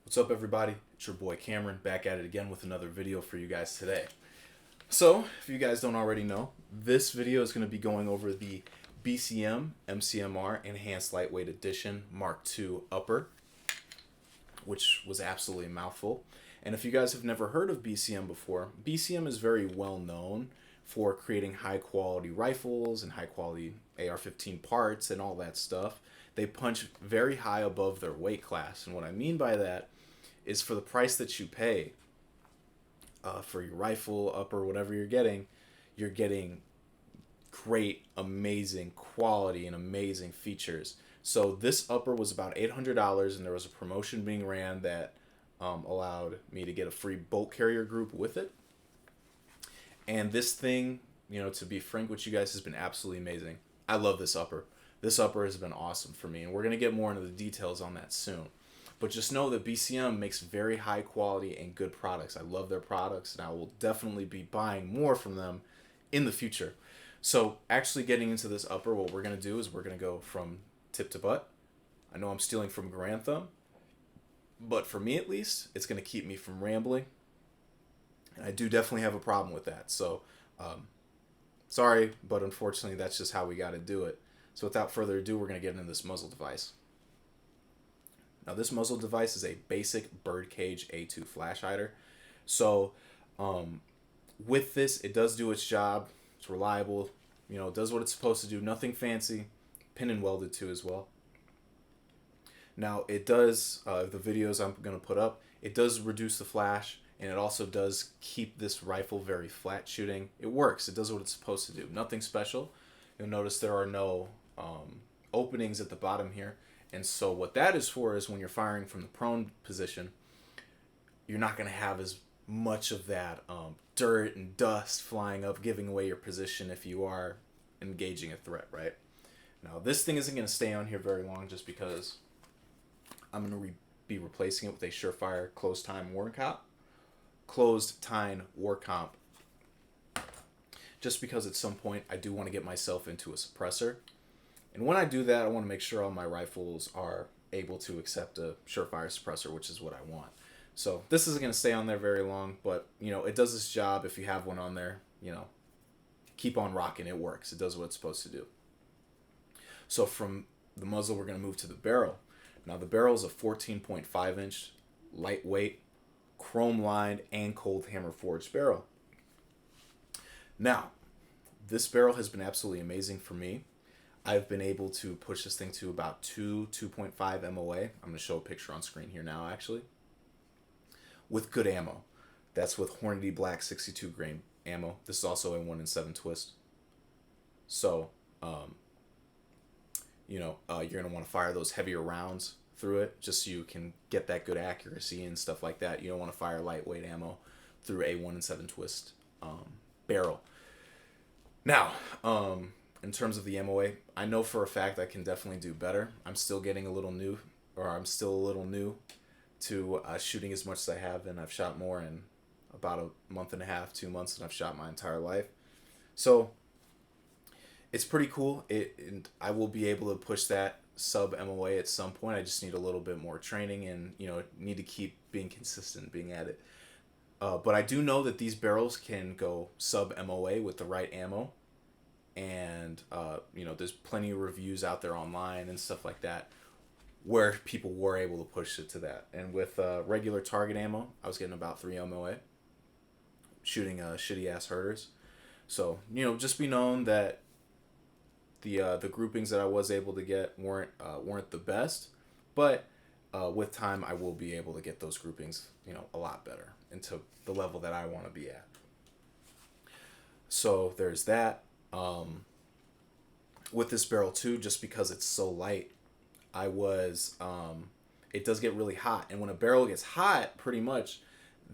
What's up, everybody? It's your boy Cameron back at it again with another video for you guys today. So, if you guys don't already know, this video is going to be going over the BCM MCMR Enhanced Lightweight Edition Mark II Upper, which was absolutely a mouthful. And if you guys have never heard of BCM before, BCM is very well known for creating high quality rifles and high quality AR-15 parts and all that stuff. They punch very high above their weight class. And what I mean by that is for the price that you pay for your rifle, upper, whatever you're getting great, amazing quality and amazing features. So this upper was about $800, and there was a promotion being ran that allowed me to get a free bolt carrier group with it. And this thing, to be frank with you guys, has been absolutely amazing. I love this upper. This upper has been awesome for me, and we're going to get more into the details on that soon. But just know that BCM makes very high quality and good products. I love their products, and I will definitely be buying more from them in the future. So actually getting into this upper, what we're going to do is we're going to go from tip to butt. I know I'm stealing from Grand Thumb, but for me at least, it's going to keep me from rambling. And I do definitely have a problem with that. So sorry, but unfortunately that's just how we got to do it. So without further ado, we're going to get into this muzzle device. Now this muzzle device is a basic birdcage A2 flash hider. So with this, it does do its job. It's reliable. It does what it's supposed to do. Nothing fancy. Pin and welded too as well. Now it does, the videos I'm going to put up, it does reduce the flash, and it also does keep this rifle very flat shooting. It works. It does what it's supposed to do. Nothing special. You'll notice there are no openings at the bottom here. And so what that is for is when you're firing from the prone position, you're not going to have as much of that dirt and dust flying up, giving away your position if you are engaging a threat, right? Now, this thing isn't going to stay on here very long just because I'm going to be replacing it with a Surefire closed-time war comp. Just because at some point I do want to get myself into a suppressor. And when I do that, I want to make sure all my rifles are able to accept a Surefire suppressor, which is what I want. So this isn't going to stay on there very long, but it does its job. If you have one on there, keep on rocking. It works. It does what it's supposed to do. So from the muzzle, we're going to move to the barrel. Now the barrel is a 14.5 inch lightweight, chrome lined and cold hammer forged barrel. Now, this barrel has been absolutely amazing for me. I've been able to push this thing to about 2.5 MOA. I'm going to show a picture on screen here now, actually. With good ammo. That's with Hornady Black 62 grain ammo. This is also a 1-in-7 twist. So, you're going to want to fire those heavier rounds through it just so you can get that good accuracy and stuff like that. You don't want to fire lightweight ammo through a 1-in-7 twist barrel. Now, in terms of the MOA, I know for a fact I can definitely do better. I'm still a little new to shooting as much as I have, and I've shot more in about a month and a half, 2 months than I've shot my entire life. So it's pretty cool. And I will be able to push that sub MOA at some point. I just need a little bit more training and need to keep being consistent, being at it. But I do know that these barrels can go sub MOA with the right ammo. And, there's plenty of reviews out there online and stuff like that where people were able to push it to that. And with regular target ammo, I was getting about 3 MOA shooting shitty-ass herders. So, just be known that the groupings that I was able to get weren't the best. But with time, I will be able to get those groupings, a lot better into the level that I want to be at. So there's that. With this barrel too, just because it's so light, it does get really hot, and when a barrel gets hot, pretty much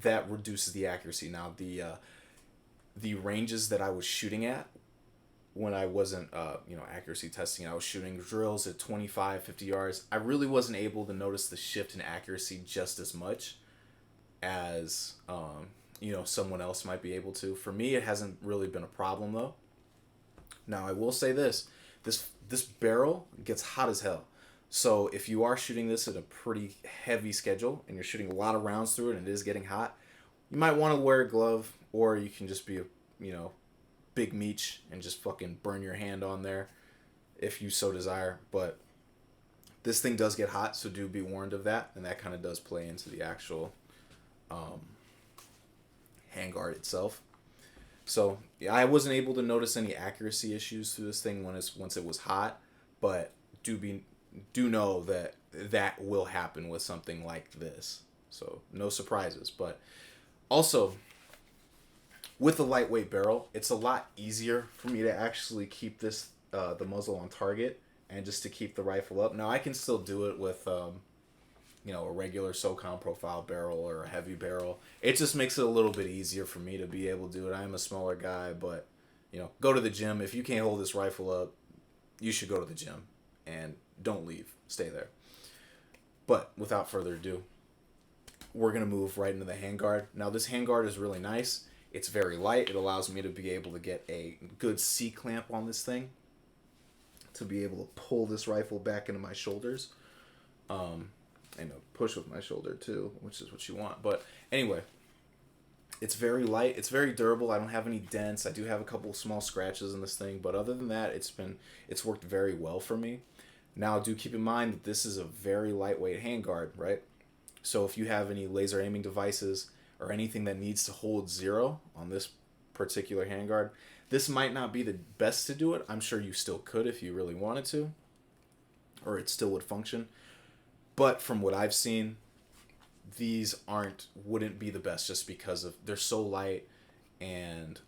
that reduces the accuracy. Now the ranges that I was shooting at when I wasn't accuracy testing, I was shooting drills at 25, 50 yards. I really wasn't able to notice the shift in accuracy just as much as someone else might be able to. For me, it hasn't really been a problem though. Now I will say this barrel gets hot as hell. So if you are shooting this at a pretty heavy schedule and you're shooting a lot of rounds through it and it is getting hot, you might want to wear a glove, or you can just be a, big meech and just fucking burn your hand on there if you so desire. But this thing does get hot, so do be warned of that, and that kind of does play into the actual handguard itself. So yeah, I wasn't able to notice any accuracy issues through this thing once it was hot, but do know that that will happen with something like this. So no surprises. But also, with a lightweight barrel, it's a lot easier for me to actually keep this the muzzle on target and just to keep the rifle up. Now I can still do it with a regular SOCOM profile barrel or a heavy barrel. It just makes it a little bit easier for me to be able to do it. I am a smaller guy, but go to the gym. If you can't hold this rifle up, you should go to the gym and don't leave. Stay there. But without further ado, we're going to move right into the handguard. Now this handguard is really nice. It's very light. It allows me to be able to get a good C-clamp on this thing, to be able to pull this rifle back into my shoulders. And push with my shoulder too, which is what you want. But anyway, it's very light. It's very durable. I don't have any dents. I do have a couple of small scratches in this thing, but other than that, it's worked very well for me. Now, do keep in mind that this is a very lightweight handguard, right? So if you have any laser aiming devices or anything that needs to hold 0 on this particular handguard, this might not be the best to do it. I'm sure you still could if you really wanted to, or it still would function. But from what I've seen, these wouldn't be the best just because they're so light, and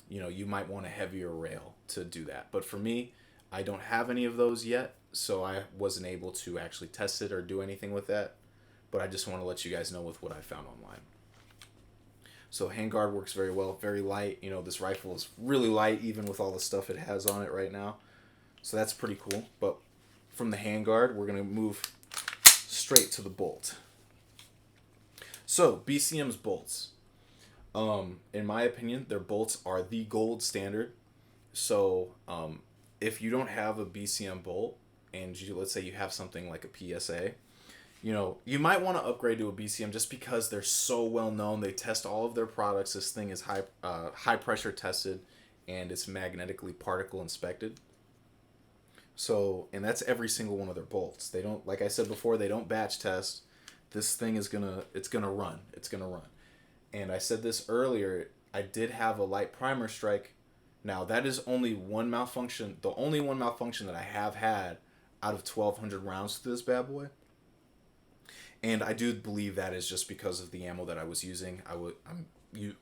you might want a heavier rail to do that. But for me, I don't have any of those yet, so I wasn't able to actually test it or do anything with that. But I just want to let you guys know with what I found online. So handguard works very well, very light. This rifle is really light even with all the stuff it has on it right now. So that's pretty cool. But from the handguard, we're going to move straight to the bolt. So, BCM's bolts. In my opinion, their bolts are the gold standard. So, if you don't have a BCM bolt, and let's say you have something like a PSA, you might want to upgrade to a BCM just because they're so well known. They test all of their products. This thing is high pressure tested, and it's magnetically particle inspected. So, and that's every single one of their bolts. They don't, like I said before, they don't batch test. This thing is gonna run. It's gonna run. And I said this earlier, I did have a light primer strike. Now, that is only one malfunction, the only one malfunction that I have had out of 1,200 rounds to this bad boy. And I do believe that is just because of the ammo that I was using. I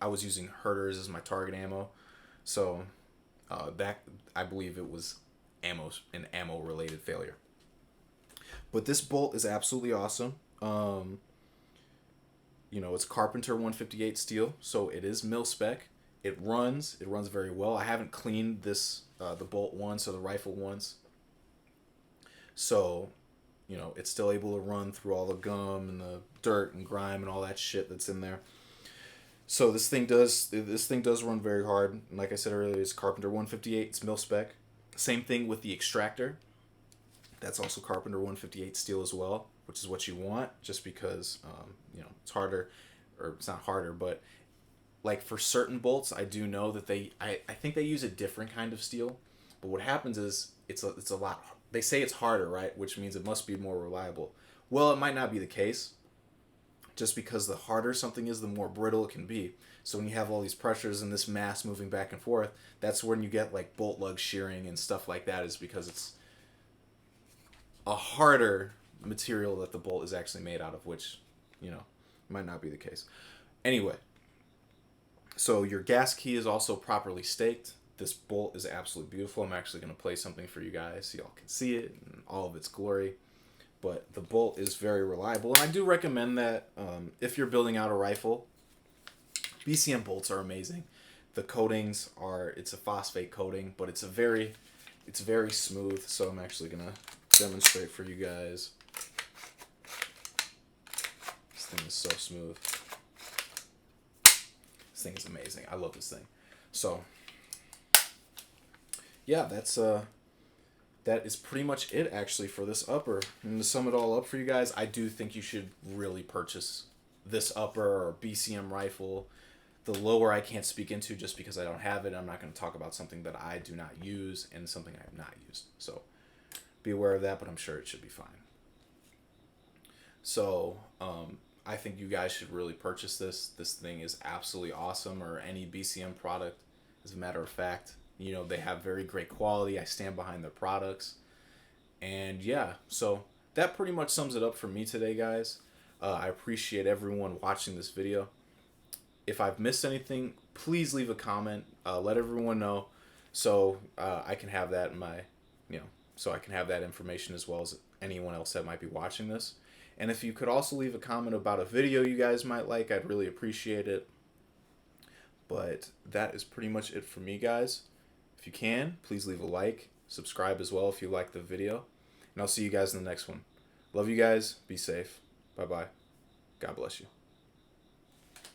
was using Herters as my target ammo. So, that, I believe it was an ammo related failure. But this bolt is absolutely awesome. It's Carpenter 158 steel, so it is mil spec. It runs very well. I haven't cleaned this the bolt once or the rifle once, so it's still able to run through all the gum and the dirt and grime and all that shit that's in there. So this thing does run very hard. And like I said earlier, it's Carpenter 158. It's mil spec. Same thing with the extractor. That's also Carpenter 158 steel as well, which is what you want, just because it's harder, or it's not harder, but like for certain bolts, I do know that I think they use a different kind of steel. But what happens is it's a lot. They say it's harder, right? Which means it must be more reliable. Well, it might not be the case. Just because the harder something is, the more brittle it can be. So when you have all these pressures and this mass moving back and forth, that's when you get like bolt lug shearing and stuff like that, is because it's a harder material that the bolt is actually made out of, which, might not be the case. Anyway, so your gas key is also properly staked. This bolt is absolutely beautiful. I'm actually going to play something for you guys so y'all can see it in all of its glory. But the bolt is very reliable, and I do recommend that if you're building out a rifle, BCM bolts are amazing. The coatings it's a phosphate coating, but it's very smooth. So I'm actually gonna demonstrate for you guys. This thing is so smooth. This thing is amazing. I love this thing. So yeah, that's that is pretty much it actually for this upper. And to sum it all up for you guys, I do think you should really purchase this upper or BCM rifle. The lower I can't speak into just because I don't have it. I'm not going to talk about something that I do not use and something I have not used. So be aware of that, but I'm sure it should be fine. So I think you guys should really purchase this. This thing is absolutely awesome, or any BCM product, as a matter of fact. You know, they have very great quality. I stand behind their products. And yeah, so that pretty much sums it up for me today, guys. I appreciate everyone watching this video. If I've missed anything, please leave a comment. Let everyone know, so I can have that in my, so I can have that information as well as anyone else that might be watching this. And if you could also leave a comment about a video you guys might like, I'd really appreciate it. But that is pretty much it for me, guys. If you can, please leave a like, subscribe as well if you like the video, and I'll see you guys in the next one. Love you guys. Be safe. Bye-bye. God bless you.